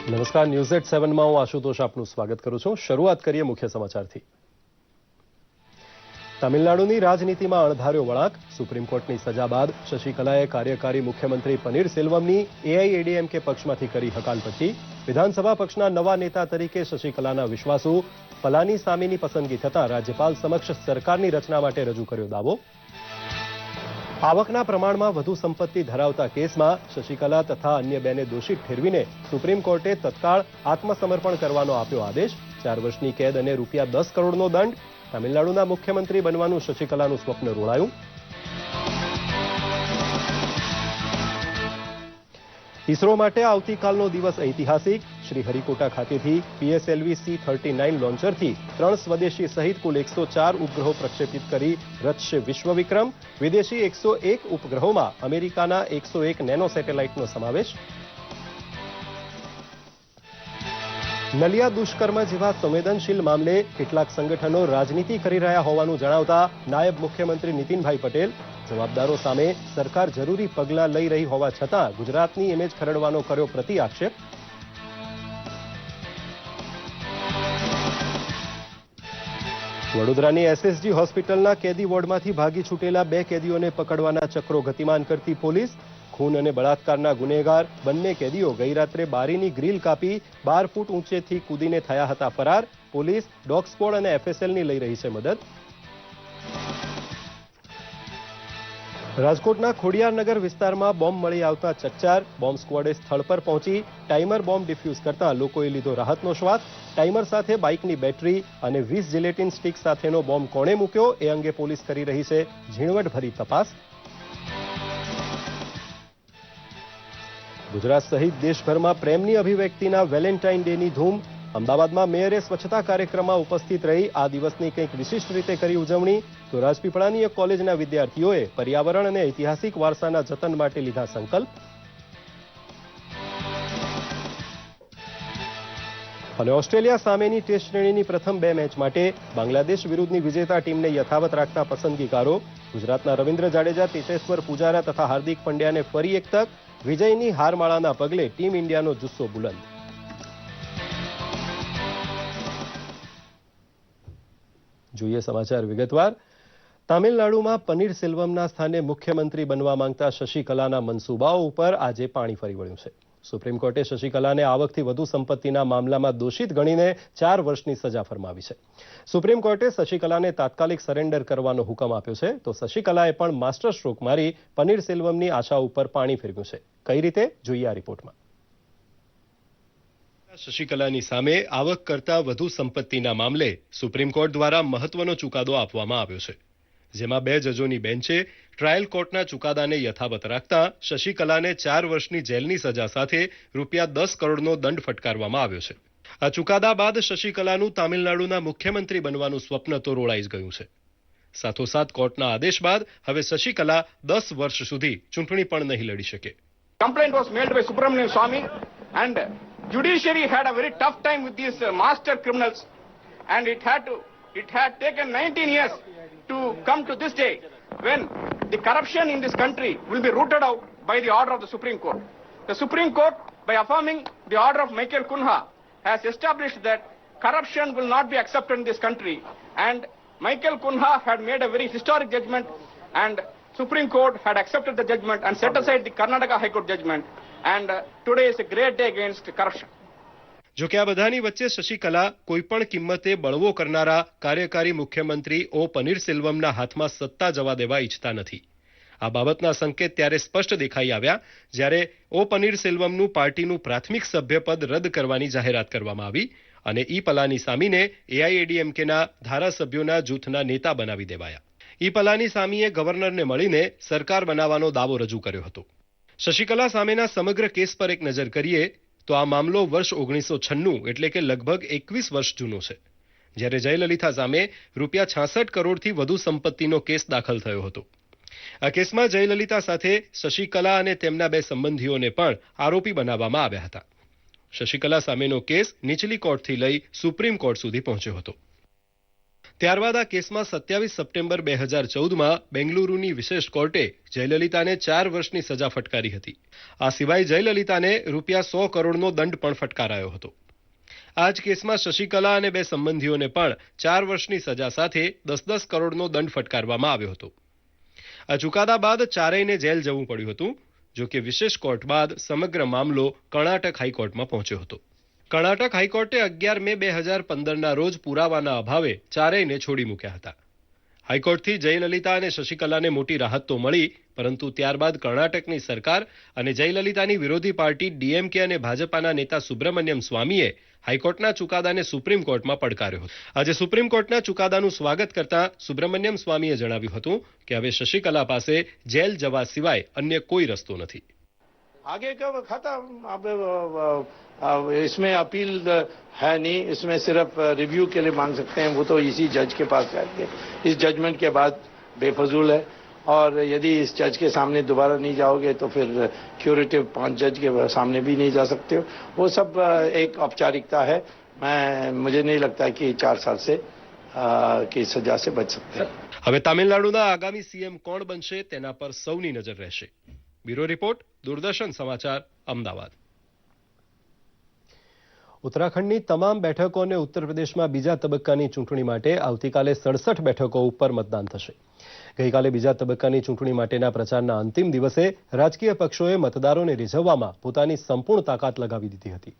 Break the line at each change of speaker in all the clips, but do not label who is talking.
નમસ્કાર, news at 7માં હું આશુતોષ આપનું સ્વાગત કરું છું. શરૂઆત કરીએ મુખ્ય સમાચારથી. તમિલનાડુની રાજનીતિમાં અણધાર્યો વળાંક. સુપ્રીમ કોર્ટની સજા બાદ શશિકલાએ કાર્યકારી મુખ્યમંત્રી પનીરસેલ્વમની એઆઈએડીએમકે પક્ષમાંથી કરી હકાલપટ્ટી. વિધાનસભા પક્ષના નવા નેતા તરીકે શશિકલાના વિશ્વાસુ પલાનીસામીની પસંદગી થતાં રાજ્યપાલ સમક્ષ સરકારની રચના માટે રજૂ કર્યો દાવો. આવકના પ્રમાણમાં વધુ સંપત્તિ ધરાવતા કેસમાં શશિકલા તથા અન્ય બેને દોષિત ઠેરવીને સુપ્રીમ કોર્ટે તત્કાળ આત્મસમર્પણ કરવાનો આપ્યો આદેશ. 4 વર્ષની કેદ અને ₹10 કરોડનો દંડ. તમિલનાડુના મુખ્યમંત્રી બનવાનું શશિકલાનું સ્વપ્ન રોળાયું. ઇસરો માટે આવતીકાલનો દિવસ ઐતિહાસિક. શ્રીહરિકોટા ખાતેથી PSLV C-39 લોન્ચરથી 3 સ્વદેશી સહિત કુલ 104 ઉપગ્રહો પ્રક્ષેપિત કરી રચશે વિશ્વ વિક્રમ. વિદેશી 101 ઉપગ્રહોમાં અમેરિકાના 101 નેનો સેટેલાઇટનો સમાવેશ. નલિયા દુષ્કર્મ જેવા સંવેદનશીલ મામલે કેટલાક સંગઠનો રાજનીતિ કરી રહ્યા હોવાનું જણાવતા નાયબ મુખ્યમંત્રી નીતિનભાઈ પટેલ, જવાબદારો સામે સરકાર જરૂરી પગલાં લઈ રહી હોવા છતાં ગુજરાતની ઇમેજ ખરડવાનો કર્યો પ્રતિ આક્ષેપ. વડોદરાની SSG હોસ્પિટલના કેદી વોર્ડમાંથી ભાગી છૂટેલા 2 કેદીઓને પકડવાના ચક્રો ગતિમાન કરતી પોલીસ. ખૂન અને બળાત્કારના ગુનેગાર બંને કેદીઓ ગઈ રાત્રે બારીની ગ્રીલ કાપી 12 ફૂટ ઊંચેથી કૂદીને થયા હતા ફરાર. પોલીસ ડોગ સ્ક્વોડ અને FSLની લઈ રહી છે મદદ. રાજકોટના ખોડિયારનગર વિસ્તારમાં બોમ્બ મળી આવતા ચકચાર. બોમ્બ સ્ક્વોડે સ્થળ પર પહોંચી ટાઈમર બોમ્બ ડિફ્યુઝ કરતા લોકોએ લીધો રાહતનો શ્વાસ. ટાઈમર સાથે બાઇકની બેટરી અને 20 જિલેટિન સ્ટિક સાથેનો બોમ્બ કોણે મૂક્યો એ અંગે પોલીસ કરી રહી છે ઝીણવટભરી તપાસ. ગુજરાત સહિત દેશભરમાં પ્રેમની અભિવ્યક્તિના વેલેન્ટાઇન ડેની ધૂમ. અમદાવાદમાં મેયરે સ્વચ્છતા કાર્યક્રમમાં ઉપસ્થિત રહી આ દિવસની કંઈક વિશિષ્ટ રીતે કરી ઉજવણી. તો રાજપીપળાની એક કોલેજના વિદ્યાર્થીઓએ પર્યાવરણ અને ઐતિહાસિક વારસાના જતન માટે લીધા સંકલ્પ. અને ઓસ્ટ્રેલિયા સામેની ટેસ્ટ શ્રેણીની પ્રથમ 2 મેચ માટે બાંગ્લાદેશ વિરુદ્ધની વિજેતા ટીમને યથાવત રાખતા પસંદગીકારો. ગુજરાતના રવિન્દ્ર જાડેજા, ચેતેશ્વર પૂજારા તથા હાર્દિક પંડ્યાને ફરી એક તક. વિજયની હારમાળાના પગલે ટીમ ઇન્ડિયાનો જુસ્સો બુલંદ. જોઈએ સમાચાર વિગતવાર. તામિલનાડુમાં પનીરસેલ્વમના સ્થાને મુખ્યમંત્રી બનવા માંગતા શશિકલાના મનસૂબાઓ ઉપર આજે પાણી ફરી વળ્યું છે. સુપ્રીમ કોર્ટે શશિકલાને આવકથી વધુ સંપત્તિના મામલામાં દોષિત ગણીને 4 વર્ષની સજા ફરમાવી છે. સુપ્રીમ કોર્ટે શશિકલાને તાત્કાલિક સરેન્ડર કરવાનો હુકમ આપ્યો છે. તો શશિકલાએ પણ માસ્ટર સ્ટ્રોક મારી પનીરસેલ્વમની આશા ઉપર પાણી ફેરવ્યું છે. કઈ રીતે, જોઈએ આ રિપોર્ટમાં. શશિકલાની સામે આવક કરતા વધુ સંપત્તિના મામલે સુપ્રીમ કોર્ટ દ્વારા મહત્વનો ચુકાદો આપવામાં આવ્યો છે, જેમાં 2 જજોની બેન્ચે ટ્રાયલ કોર્ટના ચુકાદાને યથાવત રાખતા શશિકલાને 4 વર્ષની જેલની સજા સાથે ₹10 કરોડનો દંડ ફટકારવામાં આવ્યો છે. આ ચુકાદા બાદ શશિકલાનું તામિલનાડુના મુખ્યમંત્રી બનવાનું સ્વપ્ન તો રોળાઈ જ ગયું છે. સાથોસાથ કોર્ટના આદેશ બાદ હવે શશિકલા 10 વર્ષ સુધી ચૂંટણી પણ નહીં લડી શકે.
Complaint was made by Subramanian Swamy, and judiciary had a very tough time with these master criminals, and it had taken 19 years to come to this day when the corruption in this country will be rooted out by the order of the Supreme Court. The Supreme Court, by affirming the order of Michael Kunha, has established that corruption will not be accepted in this country, and Michael Kunha had made a very historic judgment, and Supreme Court had accepted the judgment and set aside the Karnataka High Court judgment, and today is a great day against corruption.
જો કે આ બધાની વચ્ચે શશિકલા કોઈપણ કિંમતે બળવો કરનારા કાર્યકારી મુખ્યમંત્રી O પનીરસેલ્વમના હાથમાં સત્તા જવા દેવા ઈચ્છતા નથી. આ બાબતના સંકેત ત્યારે સ્પષ્ટ દેખાઈ આવ્યા જ્યારે O પનીરસેલ્વમનું પાર્ટીનું પ્રાથમિક સભ્યપદ રદ કરવાની જાહેરાત કરવામાં આવી અને પલાનીસામીને AIADMKના ધારાસભ્યોના જૂથના નેતા બનાવી દેવાયા. પલાનીસામીએ ગવર્નરને મળીને સરકાર બનાવવાનો દાવો રજૂ કર્યો હતો. શશિકલા સામેના સમગ્ર કેસ પર એક નજર કરીએ તો આ મામલો વર્ષ 1996 એટલે કે લગભગ 21 વર્ષ જૂનો છે, જ્યારે જયલલિતા સામે ₹66 કરોડથી વધુ સંપત્તિનો કેસ દાખલ થયો હતો. આ કેસમાં જયલલિતા સાથે શશિકલા અને તેમના 2 સંબંધીઓને પણ આરોપી બનાવવામાં આવ્યા હતા. શશિકલા સામેનો કેસ નીચલી કોર્ટથી લઈ સુપ્રીમ કોર્ટ સુધી પહોંચ્યો હતો. ત્યારબાદ આ કેસમાં 27 સપ્ટેમ્બર 2014માં બેંગલુરુની વિશેષ કોર્ટે જયલલિતાને 4 વર્ષની સજા ફટકારી હતી. આ સિવાય જયલલિતાને ₹100 કરોડનો દંડ પણ ફટકારાયો હતો. આ જ કેસમાં શશિકલા અને 2 સંબંધીઓને પણ 4 વર્ષની સજા સાથે 10-10 કરોડનો દંડ ફટકારવામાં આવ્યો હતો. આ ચુકાદા બાદ ચારેયને જેલ જવું પડ્યું હતું. જો કે વિશેષ કોર્ટ બાદ સમગ્ર મામલો કર્ણાટક હાઈકોર્ટમાં પહોંચ્યો હતો. કર્ણાટક હાઈકોર્ટે 11 મે 2015ના રોજ પુરાવાના અભાવે ચારેયને છોડી મૂક્યા હતા. હાઈકોર્ટથી જયલલિતા અને શશિકલાને મોટી રાહત તો મળી, પરંતુ ત્યારબાદ કર્ણાટકની સરકાર અને જયલલિતાની વિરોધી પાર્ટી ડીએમકે અને ભાજપાના નેતા સુબ્રમણ્યમ સ્વામીએ હાઈકોર્ટના ચુકાદાને સુપ્રીમ કોર્ટમાં પડકાર્યો હતો. આજે સુપ્રીમ કોર્ટના ચુકાદાનું સ્વાગત કરતા સુબ્રમણ્યમ સ્વામીએ જણાવ્યું હતું કે હવે શશિકલા પાસે જેલ જવા સિવાય અન્ય કોઈ રસ્તો નથી.
आगे का खत्म. अब इसमें अपील है नहीं, इसमें सिर्फ रिव्यू के लिए मांग सकते हैं. वो तो इसी जज के पास जाएंगे. इस जजमेंट के बाद बेफजूल है, और यदि इस जज के सामने दोबारा नहीं जाओगे तो फिर क्यूरेटिव 5 जज के सामने भी नहीं जा सकते हो. वो सब एक औपचारिकता है. मुझे नहीं लगता कि 4 साल से की सजा से बच सकते हैं.
હવે તામિલનાડુના આગામી સીએમ કોણ બનશે તેના પર સૌની નજર રહેશે. બ્યુરો રિપોર્ટ, દૂરદર્શન સમાચાર, અમદાવાદ. ઉત્તરાખંડની તમામ બેઠકો અને ઉત્તર પ્રદેશમાં બીજા તબક્કાની ચૂંટણી માટે આવતીકાલે 67 બેઠકો ઉપર મતદાન થશે. ગઈકાલે બીજા તબક્કાની ચૂંટણી માટેના પ્રચારના અંતિમ દિવસે રાજકીય પક્ષોએ મતદારોને રીઝવવામાં પોતાની સંપૂર્ણ તાકાત લગાવી દીધી હતી.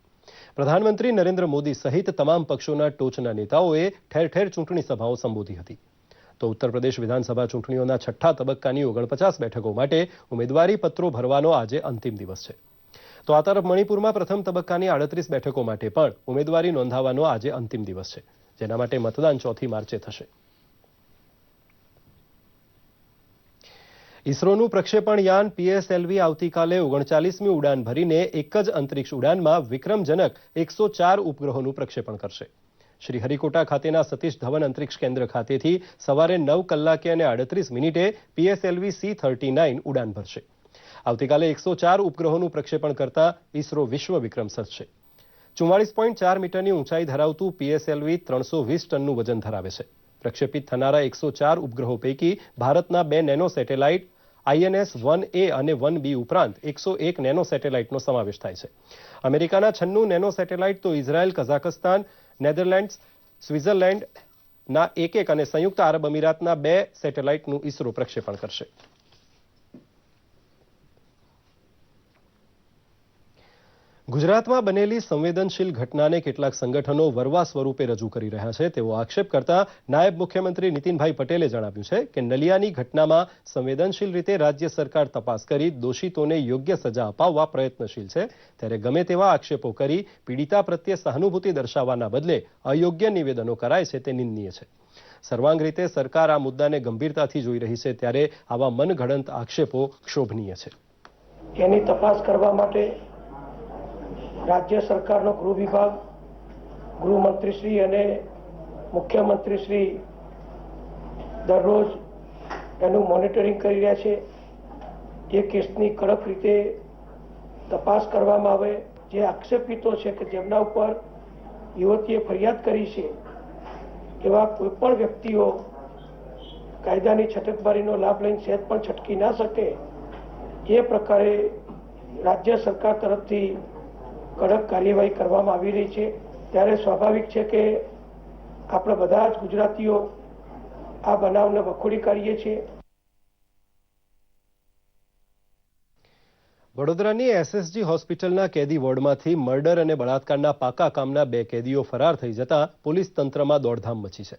પ્રધાનમંત્રી નરેન્દ્ર મોદી સહિત તમામ પક્ષોના ટોચના નેતાઓએ ઠેર ઠેર ચૂંટણી સભાઓ સંબોધી હતી. તો ઉત્તર પ્રદેશ વિધાનસભા ચૂંટણીઓના 6ઠ્ઠા તબક્કાની 49 બેઠકો માટે ઉમેદવારી પત્રો ભરવાનો આજે અંતિમ દિવસ છે. તો આ તરફ મણિપુરમાં પ્રથમ તબક્કાની 38 બેઠકો માટે પણ ઉમેદવારી નોંધાવવાનો આજે અંતિમ દિવસ છે, જેના માટે મતદાન 4 માર્ચે થશે. ઇસરોનું પ્રક્ષેપણ યાન પીએસએલવી આવતીકાલે 39મી ઉડાન ભરીને એક જ અંતરિક્ષ ઉડાનમાં વિક્રમજનક 104 ઉપગ્રહોનું પ્રક્ષેપણ કરશે. શ્રીહરિકોટા ખાતેના સતીશ ધવન અંતરિક્ષ કેન્દ્ર ખાતેથી સવારે 9 કલાકે અને 38 મિનિટે પીએસએલવી C-39 ઉડાન ભરશે. આવતીકાલે 104 ઉપગ્રહોનું પ્રક્ષેપણ કરતા ઇસરો વિશ્વ વિક્રમ સર્જશે. 44.4 મીટરની ઊંચાઈ ધરાવતું પીએસએલવી 320 ટનનું વજન ધરાવે છે. પ્રક્ષેપિત થનારા 104 ઉપગ્રહો પૈકી ભારતના 2 નેનો સેટેલાઇટ INS-1A અને 1B ઉપરાંત 101 નેનો સેટેલાઇટનો સમાવેશ થાય છે. અમેરિકાના 96 નેનો સેટેલાઇટ તો ઇઝરાયલ, કઝાકસ્તાન, નેધરલેન્ડ્સ, સ્વિટ્ઝરલેન્ડના 1 અને સંયુક્ત આરબ અમીરાતના 2 સેટેલાઇટનું ઇસરો પ્રક્ષેપણ કરશે. ગુજરાતમાં બનેલી સંવેદનશીલ ઘટનાને કેટલાક સંગઠનો વરવા સ્વરૂપે રજૂ કરી રહ્યા છે તેવો આક્ષેપ કરતા નાયબ મુખ્યમંત્રી નીતિનભાઈ પટેલે જણાવ્યું છે કે નલિયાની ઘટનામાં સંવેદનશીલ રીતે રાજ્ય સરકાર તપાસ કરી દોષિતોને યોગ્ય સજા અપાવવા પ્રયત્નશીલ છે, ત્યારે ગમે તેવા આક્ષેપો કરી પીડિતા પ્રત્યે સહાનુભૂતિ દર્શાવવાના બદલે અયોગ્ય નિવેદનો કરાય છે તે નિંદનીય છે. સર્વાંગ રીતે સરકાર આ મુદ્દાને ગંભીરતાથી જોઈ રહી છે, ત્યારે આવા મનગઢંત આક્ષેપો ક્ષોભનીય છે.
એની તપાસ કરવા માટે રાજ્ય સરકારનો ગૃહ વિભાગ, ગૃહમંત્રીશ્રી અને મુખ્યમંત્રીશ્રી દરરોજ એનું મોનિટરિંગ કરી રહ્યા છે. એ કેસની કડક રીતે તપાસ કરવામાં આવે. જે આક્ષેપિતો છે કે જેમના ઉપર યુવતીએ ફરિયાદ કરી છે એવા કોઈ પણ વ્યક્તિઓ કાયદાની છટકબારીનો લાભ લઈને સહેજ પણ છટકી ના શકે એ પ્રકારે રાજ્ય સરકાર તરફથી કડક કાર્યવાહી કરવામાં આવી રહી છે. ત્યારે સ્વાભાવિક છે કે આપણે બધા જ ગુજરાતીઓ આ બનાવને વખોડી કાઢીએ છીએ.
વડોદરાની એસએસજી હોસ્પિટલના કેદી વોર્ડમાંથી મર્ડર અને બળાત્કારના પાકા કામના 2 કેદીઓ ફરાર થઈ જતા પોલીસ તંત્રમાં દોડધામ મચી છે.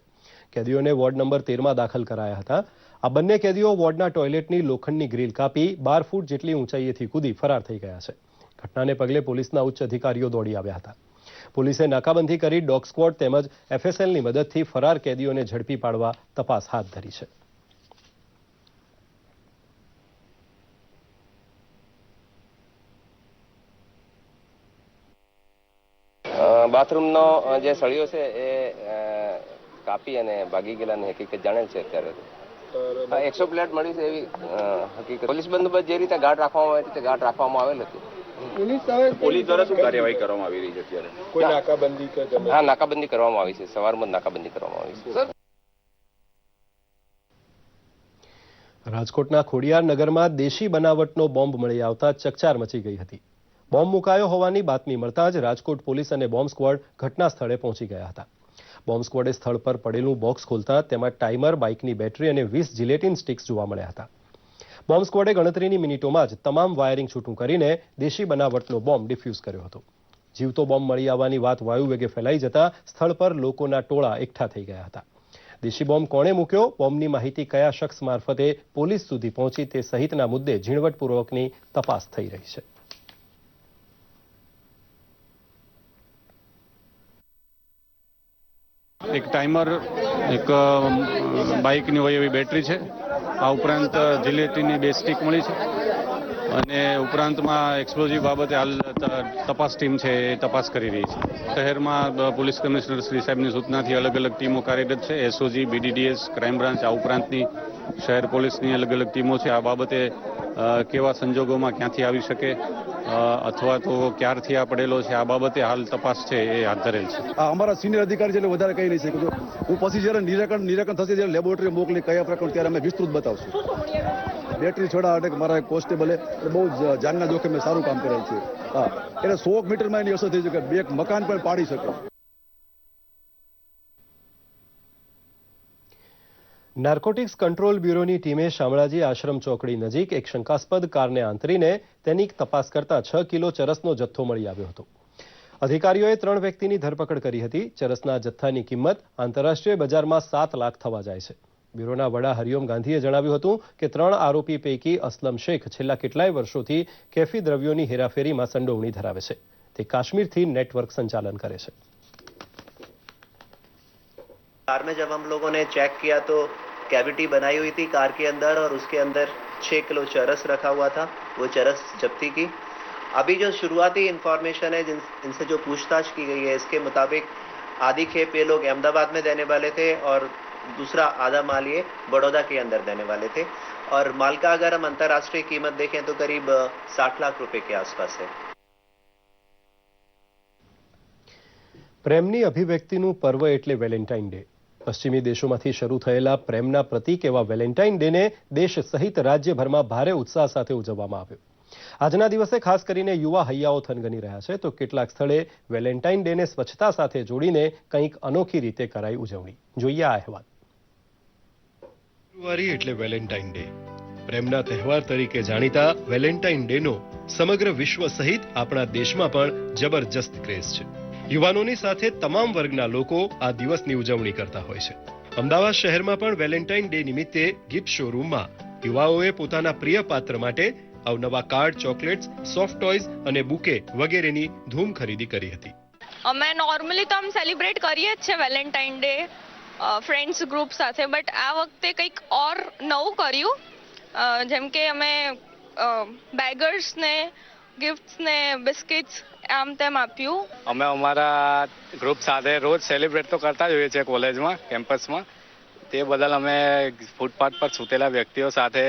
કેદીઓને વોર્ડ નંબર 13માં દાખલ કરાયા હતા. આ બંને કેદીઓ વોર્ડના ટોયલેટની લોખંડની ગ્રીલ કાપી 12 ફૂટ જેટલી ઊંચાઈએથી કૂદી ફરાર થઈ ગયા છે. ઘટનાને પગલે પોલીસના ઉચ્ચ અધિકારીઓ દોડી આવ્યા હતા. પોલીસે નાકાબંધી કરી ડોગ સ્ક્વોડ તેમજ FSLની મદદથી ફરાર કેદીઓને ઝડપી પાડવા તપાસ હાથ ધરી છે.
બાથરૂમનો જે સળિયો છે એ કાપી અને ભાગી ગયેલાની હકીકત જાણેલ છે. અત્યારે 100 પ્લેટ મળી છે એવી હકીકત. પોલીસ બંદોબસ્ત જે રીતે ગાર્ડ રાખવામાં આવે તે ગાર્ડ રાખવામાં આવેલ હતી.
પોલીસ દ્વારા શું કાર્યવાહી કરવામાં આવી રહી છે અત્યારે? કોઈ નાકાબંધી?
હા, નાકાબંધી કરવામાં આવી છે. સવારમાં નાકાબંધી કરવામાં આવી છે.
રાજકોટના ખોડિયાર નગરમાં દેશી બનાવટનો બોમ્બ મળી આવતા ચકચાર મચી ગઈ હતી. બોમ્બ મુકાયો હોવાની બાતમી મળતા જ રાજકોટ પોલીસ અને બોમ્બ સ્ક્વોડ ઘટના સ્થળે પહોંચી ગયા હતા. બોમ્બ સ્ક્વોડે સ્થળ પર પડેલું બોક્સ ખોલતા તેમાં ટાઈમર, બાઇકની બેટરી અને 20 જિલેટિન સ્ટિક્સ જોવા મળ્યા હતા. બોમ્બ સ્ક્વોડે ગણતરીની મિનિટોમાં જ તમામ વાયરિંગ છૂટું કરીને દેશી બનાવટનો બોમ્બ ડિફ્યુઝ કર્યો હતો. જીવતો બોમ્બ મળી આવવાની વાત વાયુવેગે ફેલાઈ જતા સ્થળ પર લોકોના ટોળા એકઠા થઈ ગયા હતા. દેશી બોમ્બ કોણે મૂક્યો, બોમ્બની માહિતી કયા શખ્સ મારફતે પોલીસ સુધી પહોંચી તે સહિતના મુદ્દે ઝીણવટપૂર્વકની તપાસ થઈ રહી છે.
એક ટાઈમર, એક બાઇકની હોય એવી બેટરી છે. આ ઉપરાંત જિલેટીની 2 સ્ટિક મળી છે અને ઉપરાંતમાં એક્સપ્લોઝિવ બાબતે હાલ તપાસ ટીમ છે એ તપાસ કરી રહી છે. શહેરમાં પોલીસ કમિશનર શ્રી સાહેબની સૂચનાથી અલગ અલગ ટીમો કાર્યરત છે. એસઓજી, BDDS, ક્રાઇમ બ્રાન્ચ, આ ઉપરાંતની શહેર પોલીસની અલગ અલગ ટીમો છે. આ બાબતે કેવા સંજોગોમાં ક્યાંથી આવી શકે અથવા તો ક્યારથી આ પડેલો છે, આ બાબતે હાલ તપાસ છે એ હાથ ધરેલ છે.
અમારા સિનિયર અધિકારી છે એટલે વધારે કહી નહીં શકું. હું પછી જ્યારે નિરાકરણ થશે ત્યારે લેબોરેટરી મોકલી કયા પ્રકાર ત્યારે અમે વિસ્તૃત બતાવશું. બેટરી છોડા અટક મારા કોન્સ્ટેબલે બહુ જાનના જોખમે સારું કામ કરેલ છે. હા, એટલે 100 મીટરમાં એની અસર થઈ શકે, 2 મકાન પણ પાડી શકે.
નાર્કોટિક્સ કંટ્રોલ બ્યુરોની ટીમે શામળાજી આશ્રમ ચોકડી નજીક એક શંકાસ્પદ કારને આંતરીને તેની તપાસ કરતા 6 કિલો ચરસનો જથ્થો મળી આવ્યો હતો. અધિકારીઓએ 3 વ્યક્તિની ધરપકડ કરી હતી. ચરસના જથ્થાની કિંમત આંતરરાષ્ટ્રીય બજારમાં 7 લાખ થવા જાય છે. બ્યુરોના વડા હરિઓમ ગાંધીએ જણાવ્યું હતું કે 3 આરોપી પૈકી અસલમ શેખ છેલ્લા કેટલાય વર્ષોથી કેફી દ્રવ્યોની હેરાફેરીમાં સંડોવણી ધરાવે છે. તે કાશ્મીરથી નેટવર્ક સંચાલન કરે છે.
कार में जब हम लोगों ने चेक किया तो कैविटी बनाई हुई थी कार के अंदर और उसके अंदर 6 किलो चरस रखा हुआ था. वो चरस जब्ती की. अभी जो शुरुआती इंफॉर्मेशन है इनसे जो पूछताछ की गई है इसके मुताबिक आधी खेप ये लोग अहमदाबाद में देने वाले थे और दूसरा आधा माल ये बड़ौदा के अंदर देने वाले थे. और माल का अगर हम अंतर्राष्ट्रीय कीमत देखें तो करीब 60 लाख रुपए के आसपास है.
પ્રેમની અભિવ્યક્તિનું પર્વ એટલે વેલેન્ટાઇન ડે. પશ્ચિમી દેશોમાંથી શરૂ થયેલા પ્રેમના પ્રતીક એવા વેલેન્ટાઇન ડેને દેશ સહિત રાજ્યભરમાં ભારે ઉત્સાહ સાથે ઉજવવામાં આવ્યો. આજના દિવસે ખાસ કરીને યુવા હૈયાઓ થનગની રહ્યા છે, તો કેટલાક સ્થળે વેલેન્ટાઇન ડેને સ્વચ્છતા સાથે જોડીને કંઈક અનોખી રીતે કરાઈ ઉજવણી. જોઈએ આ અહેવાલ. ફેબ્રુઆરી એટલે વેલેન્ટાઇન ડે. પ્રેમના તહેવાર તરીકે જાણીતા વેલેન્ટાઇન ડેનો સમગ્ર વિશ્વ સહિત આપણા દેશમાં પણ જબરજસ્ત ક્રેઝ છે. યુવાનોની સાથે તમામ વર્ગના લોકો આ દિવસની ઉજવણી કરતા હોય છે. અમદાવાદ શહેરમાં પણ વેલેન્ટાઇન ડે નિમિત્તે ગિફ્ટ શોરૂમમાં યુવાઓએ પોતાના પ્રિય પાત્ર માટે અવનવા કાર્ડ, ચોકલેટ્સ, સોફ્ટ ટોયઝ અને બુકે વગેરેની ધૂમ ખરીદી કરી હતી.
અમે નોર્મલી તો આમ સેલિબ્રેટ કરીએ જ છે વેલેન્ટાઇન ડે ફ્રેન્ડ્સ ગ્રુપ સાથે, બટ આ વખતે કંઈક ઓર નવું કર્યું. જેમ કે અમે બેગર્સને ગિફ્ટ્સને બિસ્કિટ્સ આમ તેમ આપ્યું.
અમે અમારા ગ્રુપ સાથે રોજ સેલિબ્રેટ તો કરતા જ હોઈએ છીએ કોલેજમાં, કેમ્પસમાં. તે બદલ અમે ફૂટપાથ પર સૂતેલા વ્યક્તિઓ સાથે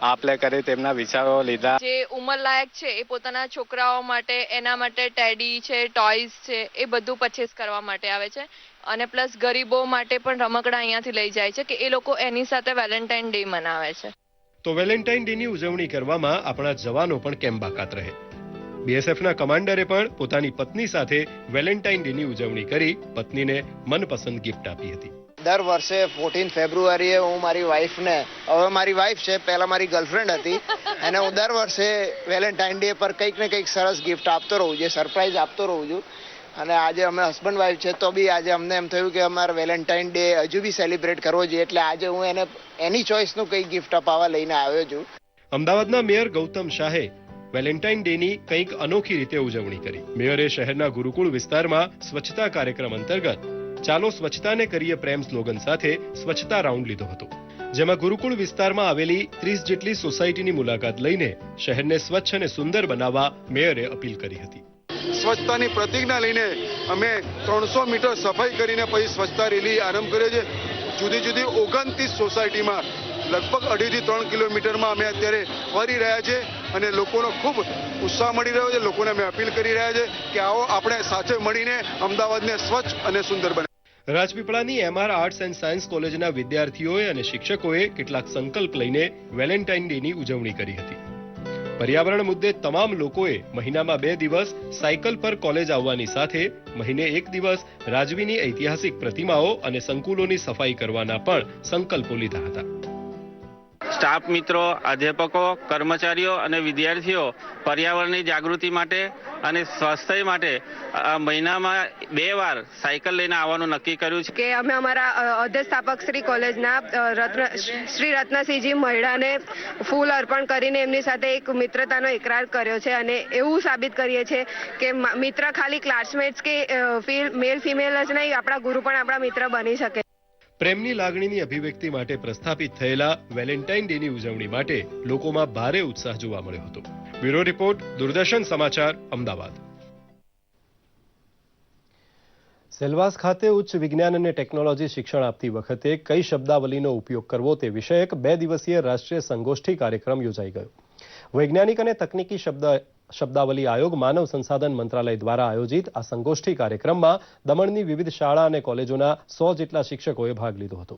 આપ લે કરી તેમના વિચારો લીધા.
જે ઉંમરલાયક છે એ પોતાના છોકરાઓ માટે એના માટે ટેડી છે, ટોયઝ છે, એ બધું પરચેસ કરવા માટે આવે છે. અને પ્લસ ગરીબો માટે પણ રમકડા અહીંયાથી લઈ જાય છે કે એ લોકો એની સાથે વેલેન્ટાઇન ડે મનાવે છે.
તો વેલેન્ટાઇન ડેની ઉજવણી કરવામાં આપણા જવાનો પણ કેમ બાકાત રહે. બીએસએફના કમાન્ડરે પણ પોતાની પત્ની સાથે વેલેન્ટાઇન ડેની ઉજવણી કરી પત્નીને મનપસંદ ગિફ્ટ આપી હતી.
દર વર્ષે 14 ફેબ્રુઆરીએ હું મારી વાઈફને, હવે મારી વાઈફ છે, પહેલા મારી ગર્લફ્રેન્ડ હતી, અને હું દર વર્ષે વેલેન્ટાઇન ડે પર કંઈક ને કંઈક સરસ ગિફ્ટ આપતો રહું છું, સરપ્રાઈઝ આપતો રહું છું. અને આજે અમે હસબન્ડ વાઈફ છે તો બી આજે અમને એમ થયું કે અમારે વેલેન્ટાઇન ડે હજુ બી સેલિબ્રેટ કરવો જોઈએ, એટલે આજે હું એને એની ચોઇસનું કંઈક ગિફ્ટ અપાવવા લઈને આવ્યો છું.
અમદાવાદના મેયર ગૌતમ શાહે વેલેન્ટાઇન ડેની કંઈક અનોખી રીતે ઉજવણી કરી. મેયરે શહેરના ગુરુકુળ વિસ્તારમાં સ્વચ્છતા કાર્યક્રમ અંતર્ગત ચાલો સ્વચ્છતાને કરીએ પ્રેમ સ્લોગન સાથે સ્વચ્છતા રાઉન્ડ લીધો હતો, જેમાં ગુરુકુળ વિસ્તારમાં આવેલી 30 જેટલી સોસાયટીની મુલાકાત લઈને શહેરને સ્વચ્છ અને સુંદર બનાવવા મેયરે અપીલ કરી હતી.
સ્વચ્છતાની પ્રતિજ્ઞા લઈને અમે 300 મીટર સફાઈ કરીને પછી સ્વચ્છતા રેલી આરંભ કર્યો છે. જુદી જુદી 29 સોસાયટીમાં લગભગ 2.5 થી 3 કિલોમીટરમાં અમે અત્યારે ફરી રહ્યા છે અને લોકોનો ખૂબ ઉત્સાહ મળી રહ્યો છે. લોકોને અમે અપીલ કરી રહ્યા છે કે આવો આપણે સાથે મળીને અમદાવાદને સ્વચ્છ અને સુંદર બનાવીએ.
રાજપીપળાની MR આર્ટ્સ એન્ડ સાયન્સ કોલેજના વિદ્યાર્થીઓએ અને શિક્ષકોએ કેટલાક સંકલ્પ લઈને વેલેન્ટાઇન ડેની ઉજવણી કરી હતી. પર્યાવરણ મુદ્દે તમામ લોકોએ મહિનામાં 2 દિવસ સાયકલ પર કોલેજ આવવાની સાથે મહિને 1 દિવસ રાજવીની ઐતિહાસિક પ્રતિમાઓ અને સંકુલોની સફાઈ કરવાના પણ સંકલ્પો લીધા હતા.
સ્ટાફ મિત્રો, અધ્યાપકો, કર્મચારીઓ અને વિદ્યાર્થીઓ પર્યાવરણની જાગૃતિ માટે અને સ્વાસ્થ્ય માટે મહિનામાં 2 વાર સાયકલ લઈને આવવાનું નક્કી કર્યું છે.
કે અમે અમારા અધ્યક્ષાપક શ્રી કોલેજના શ્રી રત્નસિંહજી મહિડાને ફૂલ અર્પણ કરીને એમની સાથે એક મિત્રતાનો એકરાર કર્યો છે અને એવું સાબિત કરીએ છીએ કે મિત્ર ખાલી ક્લાસમેટ્સ કે મેલ ફિમેલ જ નહીં, આપણા ગુરુ પણ આપણા મિત્ર બની શકે.
પ્રેમની લાગણીની અભિવ્યક્તિ માટે પ્રસ્થાપિત થયેલા વેલેન્ટાઇન ડેની ઉજવણી માટે લોકોમાં ભારે ઉત્સાહ જોવા મળ્યો હતો. બ્યુરો રિપોર્ટ, દૂરદર્શન સમાચાર, અમદાવાદ. સેલવાસ ખાતે ઉચ્ચ વિજ્ઞાન અને ટેકનોલોજી શિક્ષણ આપતી વખતે કઈ શબ્દાવલીનો ઉપયોગ કરવો તે વિષયક 2 દિવસીય રાષ્ટ્રીય સંગોષ્ઠી કાર્યક્રમ યોજાઈ ગયો. વૈજ્ઞાનિક અને તકનીકી શબ્દાવલી આયોગ માનવ સંસાધન મંત્રાલય દ્વારા આયોજિત આ સંગોષ્ઠી કાર્યક્રમમાં દમણની વિવિધ શાળા અને કોલેજોના 100 જેટલા શિક્ષકોએ ભાગ લીધો હતો.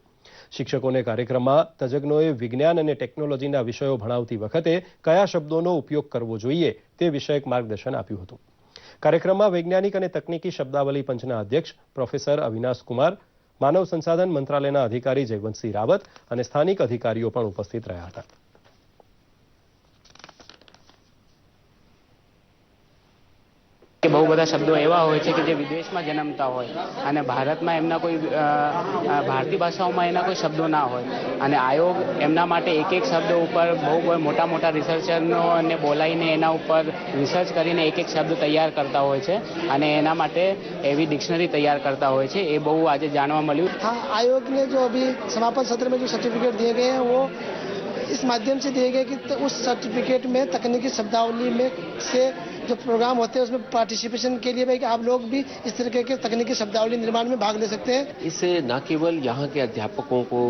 શિક્ષકોને કાર્યક્રમમાં તજજ્ઞોએ વિજ્ઞાન અને ટેકનોલોજીના વિષયો ભણાવતી વખતે કયા શબ્દોનો ઉપયોગ કરવો જોઈએ તે વિષયક માર્ગદર્શન આપ્યું હતું. કાર્યક્રમમાં વૈજ્ઞાનિક અને તકનીકી શબ્દાવલી પંચના અધ્યક્ષ પ્રોફેસર અવિનાશ કુમાર, માનવ સંસાધન મંત્રાલયના અધિકારી જયવંતસિંહ રાવત અને સ્થાનિક અધિકારીઓ પણ ઉપસ્થિત રહ્યા હતા.
કે બહુ બધા શબ્દો એવા હોય છે કે જે વિદેશમાં જન્મતા હોય અને ભારતમાં એમના કોઈ ભારતીય ભાષાઓમાં એના કોઈ શબ્દો ના હોય અને આયોગ એમના માટે એક શબ્દ ઉપર બહુ મોટા રિસર્ચરને બોલાવીને એના ઉપર રિસર્ચ કરીને એક શબ્દ તૈયાર કરતા હોય છે અને એના માટે એવી ડિક્શનરી तैयार करता હોય છે. એ બહુ આજે જાણવા મળ્યું.
आयोग ने जो अभी समापन सत्र में जो सर्टिफिकेट दिए गए हैं वो इस माध्यम से दिए गए कि उस सर्टिफिकेट में तकनीकी शब्दावली में से जो प्रोग्राम होते हैं उसमें पार्टिसिपेशन के लिए भाई कि आप लोग भी इस तरीके के तकनीकी शब्दावली निर्माण में भाग ले सकते हैं.
इससे न केवल यहाँ के अध्यापकों को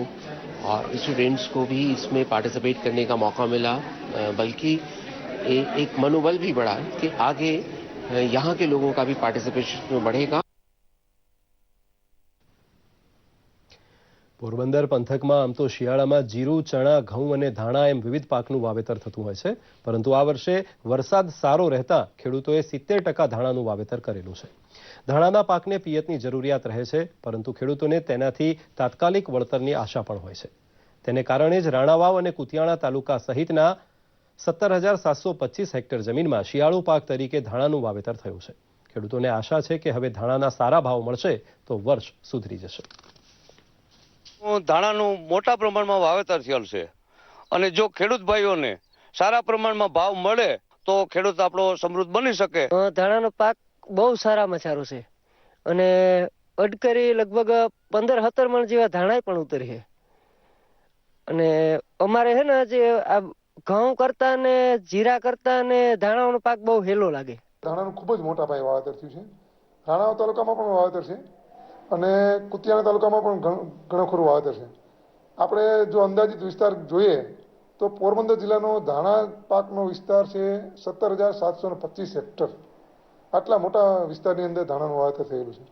और स्टूडेंट्स को भी इसमें पार्टिसिपेट करने का मौका मिला, बल्कि एक मनोबल भी बढ़ा कि आगे यहाँ के लोगों का भी पार्टिसिपेशन बढ़ेगा.
પોરબંદર પંથકમાં આમ તો શિયાળામાં જીરું, ચણા, ઘઉં અને ધાણા એમ વિવિધ પાકનું વાવેતર થતું હોય છે, પરંતુ આ વર્ષે વરસાદ સારો રહેતા ખેડૂતોએ 70% ધાણાનું વાવેતર કરેલું છે. ધાણાના પાકને પિયતની જરૂરિયાત રહે છે, પરંતુ ખેડૂતોને તેનાથી તાત્કાલિક વળતરની આશા પણ હોય છે. તેને કારણે જ રાણાવાવ અને કુતિયાણા તાલુકા સહિતના 17,725 હેક્ટર જમીનમાં શિયાળુ પાક તરીકે ધાણાનું વાવેતર થયું છે. ખેડૂતોને આશા છે કે હવે ધાણાના સારા ભાવ મળશે તો વર્ષ સુધરી જશે.
ધાણાનું મોટા પ્રમાણમાં વાવેતર થયેલ છે અને જો ખેડૂત ભાઈઓને સારા પ્રમાણમાં ભાવ મળે તો ખેડૂત આપણો સમૃદ્ધ બની શકે.
ધાણાનો પાક બહુ સારામાં સારો છે અને અડકરી લગભગ 15-17 મણ જેવા ધાણા પણ ઉતરી છે અને અમારે છે ને જે આ ઘઉં કરતા ને જીરા કરતા ને ધાણાનો પાક બહુ હેલો લાગે.
ધાણાનું ખૂબ જ મોટા પાયે વાવેતર થયું છે. રાણાવાવ તાલુકામાં પણ વાવેતર છે અને કુતિયાણા તાલુકામાં પણ ઘણું ખરું વાવેતર છે. આપણે જો અંદાજિત વિસ્તાર જોઈએ તો પોરબંદર જિલ્લાનો ધાણા પાકનો વિસ્તાર છે 17,725 હેક્ટર. આટલા મોટા વિસ્તારની અંદર ધાણાનું વાવેતર થયેલું છે.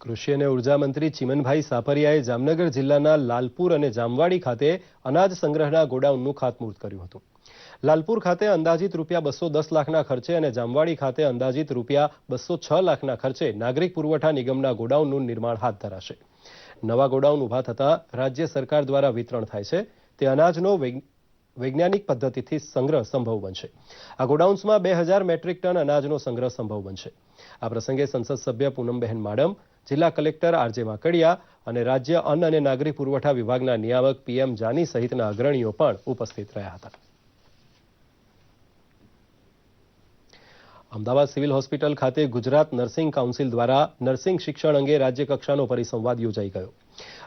કૃષિ અને ઉર્જા મંત્રી ચીમનભાઈ સાપરિયાએ જામનગર જિલ્લાના લાલપુર અને જામવાડી ખાતે અનાજ સંગ્રહના ગોડાઉનનું ખાતમુહૂર્ત કર્યું હતું. લાલપુર ખાતે અંદાજિત ₹210 લાખના ખર્ચે અને જામવાડી ખાતે અંદાજિત ₹206 લાખના ખર્ચે નાગરિક પુરવઠા નિગમના ગોડાઉનનું નિર્માણ હાથ ધરાશે. નવા ગોડાઉન ઊભા થતાં રાજ્ય સરકાર દ્વારા વિતરણ થાય છે તે અનાજનો વૈજ્ઞાનિક પદ્ધતિથી સંગ્રહ સંભવ બનશે. આ ગોડાઉન્સમાં 2000 મેટ્રિક ટન અનાજનો સંગ્રહ સંભવ બનશે. આ પ્રસંગે સંસદ સભ્ય પૂનમબહેન માડમ, જિલ્લા કલેક્ટર આરજે માકડિયા અને રાજ્ય અન્ન અને નાગરિક પુરવઠા વિભાગના નિયામક PM જાની સહિતના અગ્રણીઓ પણ ઉપસ્થિત રહ્યા હતા. અમદાવાદ સિવિલ હોસ્પિટલ ખાતે ગુજરાત નર્સિંગ કાઉન્સિલ દ્વારા નર્સિંગ શિક્ષણ અંગે રાજ્યકક્ષાનો પરિસંવાદ યોજાઈ ગયો.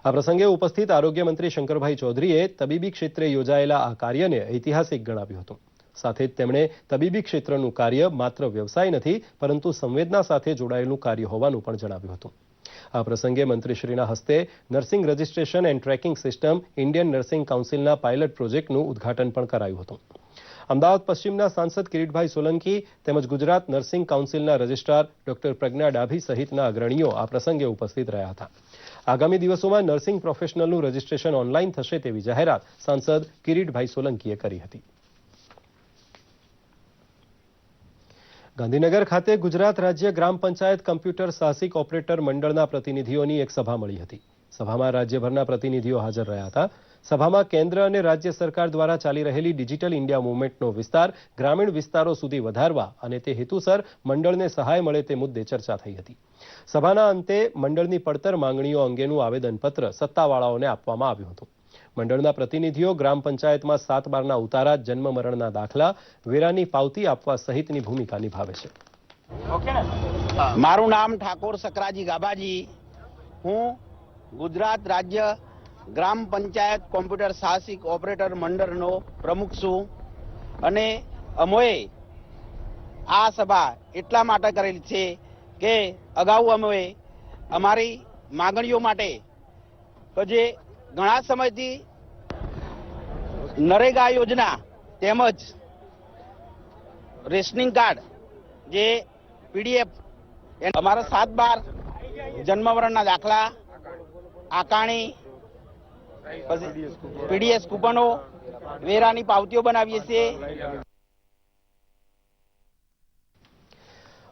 આ પ્રસંગે ઉપસ્થિત આરોગ્ય મંત્રી શંકરભાઈ ચૌધરીએ તબીબી ક્ષેત્રે યોજાયેલા આ કાર્યને ઐતિહાસિક ગણાવ્યું હતું. સાથે જ તેમણે તબીબી ક્ષેત્રનું કાર્ય માત્ર વ્યવસાય નથી પરંતુ સંવેદના સાથે જોડાયેલું કાર્ય હોવાનું પણ જણાવ્યું હતું. આ પ્રસંગે મંત્રીશ્રીના હસ્તે nursing registration and tracking system Indian nursing કાઉન્સિલના પાયલટ પ્રોજેક્ટનું ઉદ્ઘાટન પણ કરાયું હતું. અમદાવાદ પશ્ચિમના સાંસદ કિરીટભાઈ સોલંકી તેમજ ગુજરાત નર્સિંગ કાઉન્સિલના રજિસ્ટ્રાર ડોક્ટર પ્રજ્ઞા ડાભી સહિતના અગ્રણીઓ આ પ્રસંગે ઉપસ્થિત રહ્યા હતા. આગામી દિવસોમાં નર્સિંગ પ્રોફેશનલનું રજિસ્ટ્રેશન ઓનલાઈન થશે તેવી જાહેરાત સાંસદ કિરીટભાઈ સોલંકીએ કરી હતી. ગાંધીનગર ખાતે ગુજરાત રાજ્ય ગ્રામ પંચાયત કમ્પ્યુટર સાહસિક ઓપરેટર મંડળના પ્રતિનિધિઓની એક સભા મળી હતી. સભામાં રાજ્યભરના પ્રતિનિધિઓ હાજર રહ્યા હતા. સભામાં કેન્દ્ર અને રાજ્ય સરકાર દ્વારા ચાલી રહેલી ડિજિટલ ઇન્ડિયા મૂવમેન્ટનો વિસ્તાર ગ્રામીણ વિસ્તારો સુધી વધારવા અને તે હેતુસર મંડળને સહાય મળે તે મુદ્દે ચર્ચા થઈ હતી. સભાના અંતે મંડળની પડતર માંગણીઓ અંગેનું આવેદનપત્ર સત્તાવાળાઓને આપવામાં આવ્યું હતું. મંડળના પ્રતિનિધિઓ ગ્રામ પંચાયતમાં 7 બારના ઉતારા, જન્મ મરણના દાખલા, વેરાની પાવતી આપવા સહિતની ભૂમિકા નિભાવે છે.
મારું નામ ઠાકોર સકરાજી ગાભાજી. હું ગુજરાત રાજ્ય ગ્રામ પંચાયત કોમ્પ્યુટર સાહસિક ઓપરેટર મંડળનો પ્રમુખ છું અને અમોએ આ સભા એટલા માટે કરેલી છે કે અગાઉ અમે અમારી માંગણીઓ માટે જે ઘણા સમયથી નરેગા યોજના તેમજ રેશનિંગ કાર્ડ જે પીડીએફ અમારા 7/12 જન્મ મરણના દાખલા, આકાણી, પીડીએસ કૂપનો, વેરાની પાવતીઓ બનાવીએ છીએ.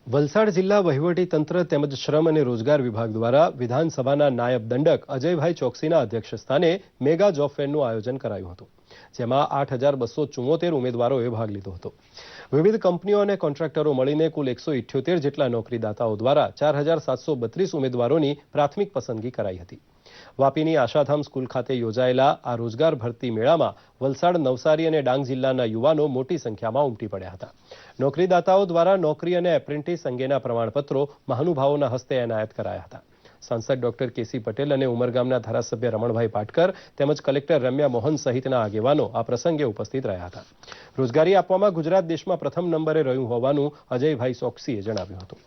વલસાડ જિલ્લા વહીવટી તંત્ર તેમજ શ્રમ અને રોજગાર વિભાગ દ્વારા વિધાનસભાના નાયબ દંડક અજયભાઈ ચોકસીના અધ્યક્ષસ્થાને મેગા જોબ ફેરનું આયોજન કરાયું હતું, જેમાં 8,274 ઉમેદવારોએ ભાગ લીધો હતો. વિવિધ કંપનીઓ અને કોન્ટ્રાક્ટરો મળીને કુલ 178 જેટલા નોકરીદાતાઓ દ્વારા 4,732 ઉમેદવારોની પ્રાથમિક પસંદગી કરાઈ હતી. વાપીની આશાધામ સ્કૂલ ખાતે યોજાયેલા આ રોજગાર ભરતી મેળામાં વલસાડ, નવસારી અને ડાંગ જિલ્લાના યુવાનો મોટી સંખ્યામાં ઉમટી પડ્યા હતા. નોકરીદાતાઓ દ્વારા નોકરી અને એપ્રેન્ટિસ અંગેના પ્રમાણપત્રો મહાનુભાવોના હસ્તે એનાયત કરાયા હતા. સાંસદ ડોક્ટર કેસી પટેલ અને ઉમરગામના ધારાસભ્ય રમણભાઈ પાટકર તેમજ કલેક્ટર રમ્યા મોહન સહિતના આગેવાનો આ પ્રસંગે ઉપસ્થિત રહ્યા હતા. રોજગારી આપવામાં ગુજરાત દેશમાં પ્રથમ નંબરે રહ્યું હોવાનું અજયભાઈ ચોકસીએ જણાવ્યું હતું.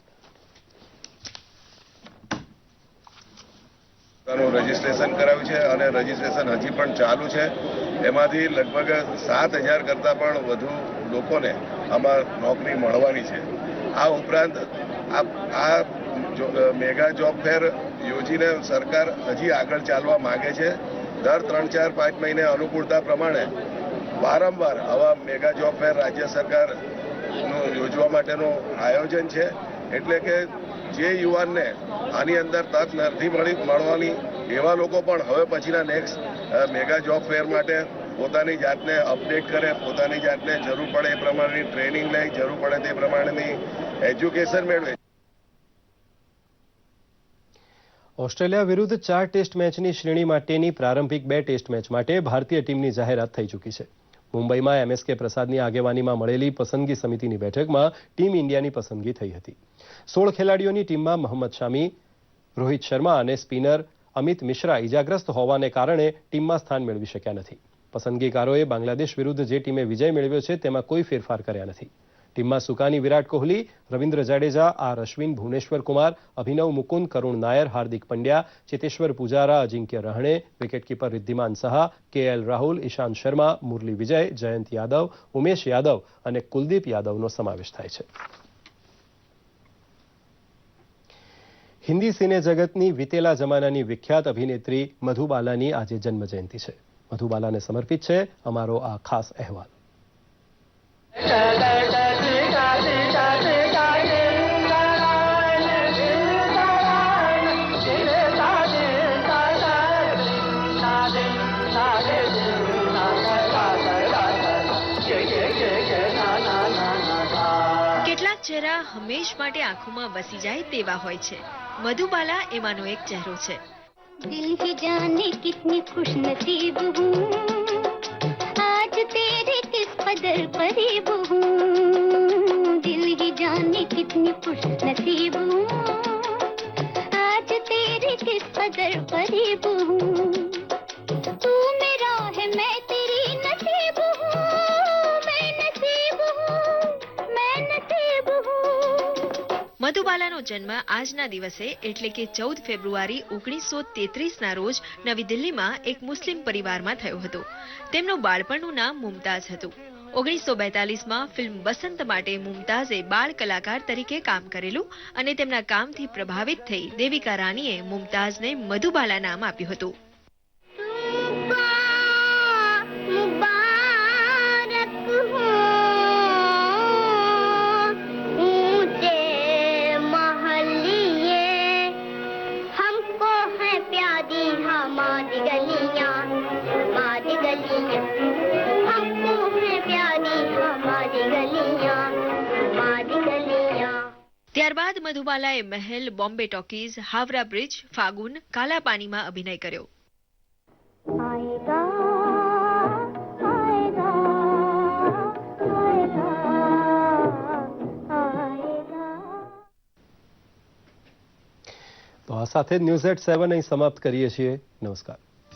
રજીસ્ટ્રેશન કરાવ્યું છે અને રજીસ્ટ્રેશન હજી પણ ચાલુ છે. એમાંથી લગભગ 7,000 કરતાં પણ વધુ લોકોને આમાં નોકરી મળવાની છે. આ ઉપરાંત આ મેગા જોબ ફેર યોજીને સરકાર હજી આગળ ચાલવા માંગે છે. દર 3, 4, 5 મહિને અનુકૂળતા પ્રમાણે વારંવાર આવા મેગા જોબ ફેર રાજ્ય સરકારનું યોજવા માટેનું આયોજન છે. એટલે કે જે યુવાનને આની અંદર તક નથી મળવાની એવા લોકો પણ હવે પછીના નેક્સ્ટ મેગા જોબ ફેર માટે પોતાની જાતને અપડેટ કરે, પોતાની જાતને જરૂર પડે એ પ્રમાણેની ટ્રેનિંગ લે, જરૂર પડે તે પ્રમાણેની એજ્યુકેશન મેળવે.
ઓસ્ટ્રેલિયા વિરુદ્ધ 4 ટેસ્ટ મેચની શ્રેણી માટેની પ્રારંભિક 2 ટેસ્ટ મેચ માટે ભારતીય ટીમની જાહેરાત થઈ ચૂકી છે. મુંબઈમાં MSK પ્રસાદની આગેવાનીમાં મળેલી પસંદગી સમિતિની બેઠકમાં ટીમ ઇન્ડિયાની પસંદગી થઈ હતી. 16 ખેલાડીઓની ટીમમાં મોહમ્મદ શામી, રોહિત શર્મા અને સ્પિનર અમિત મિશ્રા ઇજાગ્રસ્ત હોવાને કારણે ટીમમાં સ્થાન મેળવી શક્યા નથી. પસંદગીકારોએ બાંગ્લાદેશ વિરુદ્ધ જે ટીમે વિજય મેળવ્યો છે તેમાં કોઈ ફેરફાર કર્યા નથી. ટીમમાં સુકાની વિરાટ કોહલી, રવિન્દ્ર જાડેજા, આર અશ્વિન, ભુવનેશ્વર કુમાર, અભિનવ મુકુંદ, કરુણ નાયર, હાર્દિક પંડ્યા, ચેતેશ્વર પૂજારા, અજિંક્ય રહાણે, વિકેટકીપર રિદ્ધિમાન સહા, KL રાહુલ, ઈશાંત શર્મા, મુરલી વિજય, જયંત યાદવ, ઉમેશ યાદવ અને કુલદીપ યાદવનો સમાવેશ થાય છે. હિન્દી સિને જગતની વિતેલા જમાનાની વિખ્યાત અભિનેત્રી મધુબાલાની આજે જન્મજયંતિ છે. મધુબાલાને સમર્પિત છે અમારો આ ખાસ અહેવાલ.
કેટલાક ચહેરા હંમેશ માટે આંખોમાં વસી જાય તેવા હોય છે. મધુબાલા એમાંનો એક ચહેરો છે. દિલ હી જાને કિતની ખુશનસીબ હું, આજ તેરે કિસ કદર કરીબ હું. દિલ હી જાને કિતની ખુશનસીબ હું, આજ તેરે કિસ કદર કરીબ હું. તું મેરા હૈ મેં તેરી નસીબ હું, મેં નસીબ હું, મેં નસીબ હું. મધુબાલાનો જન્મ આજના દિવસે એટલે કે 14 ફેબ્રુઆરી 1933ના રોજ નવી દિલ્હીમાં એક મુસ્લિમ પરિવારમાં થયો હતો. તેમનું બાળપણનું નામ મુમતાઝ હતું. 1942માં ફિલ્મ બસંત માટે મુમતાઝે બાળ કલાકાર તરીકે કામ કરેલું અને તેમના કામથી પ્રભાવિત થઈ દેવિકા રાણીએ મુમતાઝને મધુબાલા નામ આપ્યું હતું. ત્યારબાદ મધુબાલાએ મહેલ, બોમ્બે ટોકીઝ, હાવરા બ્રિજ, ફાગુન, કાલા પાનીમાં અભિનય કર્યો.
તો આ સાથે ન્યૂઝ એટ 7 અહીં સમાપ્ત કરીએ છીએ. નમસ્કાર.